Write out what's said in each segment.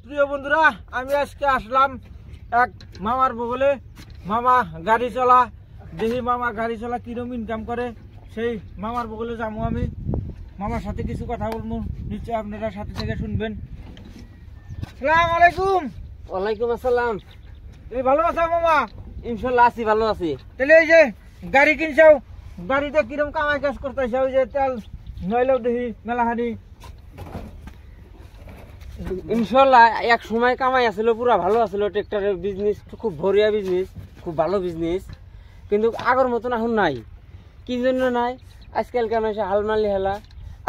প্রিয় বন্ধুরা, আমি আজকে আসলাম এক মামার বগলে। মামা গাড়ি চলা, দেখি মামা গাড়ি চলা কিরম ইনকাম করে, সেই মামার বগলে যাবো। আমি মামার সাথে কিছু কথা বলবো, নিশ্চয় আপনারা সাথে থেকে শুনবেন। সালাম আলাইকুম। ওয়ালাইকুম আসসালাম। তুমি ভালো আছো মামা? ইনশাল্লাহ আছি, ভালো আছি। তাহলে এই যে গাড়ি কিনছাও, গাড়িতে কিরম কামাই কাজ করতেছে? ওই যে তেল নইলেও দেখি মেলাহানি। ইনশাল্লাহ এক সময় কামাই আছিল, পুরা ভালো আছিল। ট্রেক্টরের বিজনেস খুব ভরিয়া বিজনেস, খুব ভালো বিজনেস, কিন্তু আগের মতন এখন নাই। কি জন্য নাই? আজকালকার মানুষ হাল মারলি হেলা,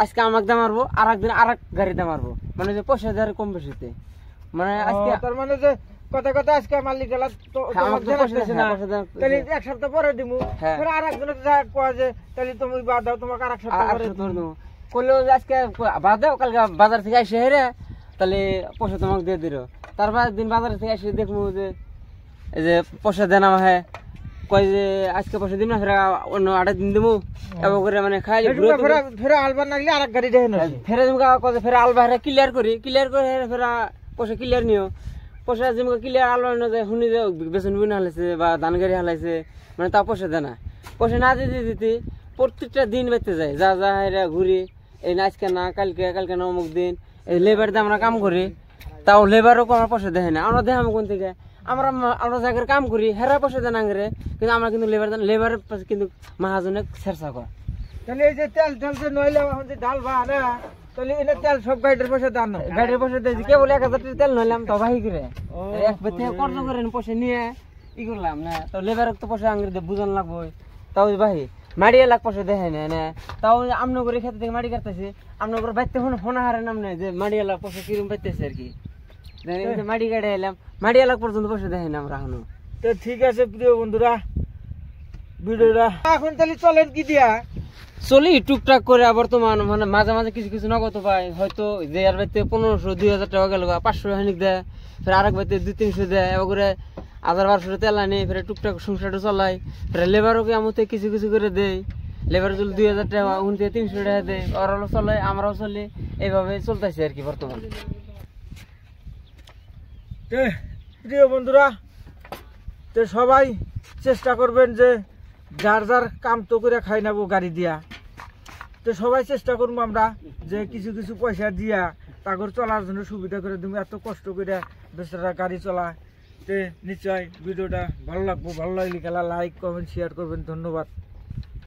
আজকে আমাকে দাম মারবো, আর একদিন আর এক গাড়ি দাম মারবো, মানে যে পয়সা দেওয়ার কম বেশিতে। মানে আজকে তার মানে যে কথা কথা আজকে মালিক গেলা তাহলে এক সপ্তাহ পরে দিমু, আর একজনের কয় যে তাহলে তুমি বাদ দাও, তোমাকে আর এক সপ্তাহ পরে করলেও আজকে বাদ দাও, কালকে বাজার থেকে আসে হেরে তাহলে পয়সা তোমাকে দিয়ে দিল। তারপর একদিন বাজার থেকে এসে দেখবো যে এই যে পয়সা দেন আমার, কয় যে আজকে পয়সা দিন না, ফেরা অন্য 8 দিন দেবো। এবার করে মানে খাই ফেরা আলবার লাগলে আর এক গাড়ি দেখেন, ফেরা তুমি ফেরা আলবা হেরা ক্লিয়ার করি, ক্লিয়ার করে ফেরা পয়সা ক্লিয়ার নিও। পয়সা যেমন ক্লিয়ার আলবা যে শুনি যে বেসন বিন হালাইছে বা ধান গাড়ি হালাইছে, মানে তা পয়সা দেয় না। পয়সা না দিতে দিতে প্রত্যেকটা দিন বেঁচতে যায়, যা যা হেরা ঘুরি। এই না আজকে না, কালকে না অমুক দিন। এই লেবার দিয়ে আমরা কাম করি, তাও লেবারও আমার পয়সা দেয় না। আমরা দেখাম কোন থেকে? আমরা জায়গার কাম করি, হেরা পয়সা দেন আঙ্গরে, কিন্তু আমরা কিন্তু লেবারের পাশে কিন্তু মাহাজনে ছেড়ছা কর। তাহলে এই যে তেল তেল যে নইলে এখন যে ডাল ভা না, তাহলে এটা তেল সব গাড়ির পয়সা দেন না? গাড়ির পয়সা দিয়েছি কেবল 1000 টাকা তেল নইলাম, তো বাহি করে এক বেতে কর্জ করে পয়সা নিয়ে ই করলাম না। তো লেবারের তো পয়সা আঙ্গরে বুঝান লাগবো, তাও বাহি মাড়ি লাখ পয়সা দেখে না। তাও আমন করে খেতে থেকে মাড়ি কাটতেছে, আমন করে বাইতে ফোনা হারে নাম নেই যে মাড়ি এলাক পয়সা কিরম পাইতেছে আর কি। মাড়ি কাটে এলাম, মাড়ি এলাক পর্যন্ত পয়সা দেখে না আমরা এখনো। তো ঠিক আছে প্রিয় বন্ধুরা, ভিডিওটা এখন তাহলে চলেন কি দিয়া চলি টুকটাক করে। বর্তমান মানে মাঝে মাঝে কিছু কিছু নগদ পাই, হয়তো যে আর বাড়িতে 1500-2000 টাকা গেল, 500 হানিক দেয়, ফের আরেক বাড়িতে 200-300 দেয়, এবার করে 1000-1200 তেল আনি, ফের টুকটাক সংসারটা চলাই। ফের লেবারকে আমতে কিছু কিছু করে দেয়, লেবার যদি 2000 টাকা, উনি 300 টাকা দেয়, ওরাও চলে, আমরাও চলি, এইভাবে চলতেছে আর কি বর্তমানে। প্রিয় বন্ধুরা, তো সবাই চেষ্টা করবেন যে যার যার কাম তো করে খাই নেবো গাড়ি দিয়া। তো সবাই চেষ্টা করবো আমরা যে কিছু কিছু পয়সা দিয়া তাগর চলার জন্য সুবিধা করে দেবো। এত কষ্ট করে বেচারা গাড়ি চলা। তো নিশ্চয় ভিডিওটা ভালো লাগবো, ভালো লাগলে খেলা লাইক কমেন্ট শেয়ার করবেন। ধন্যবাদ।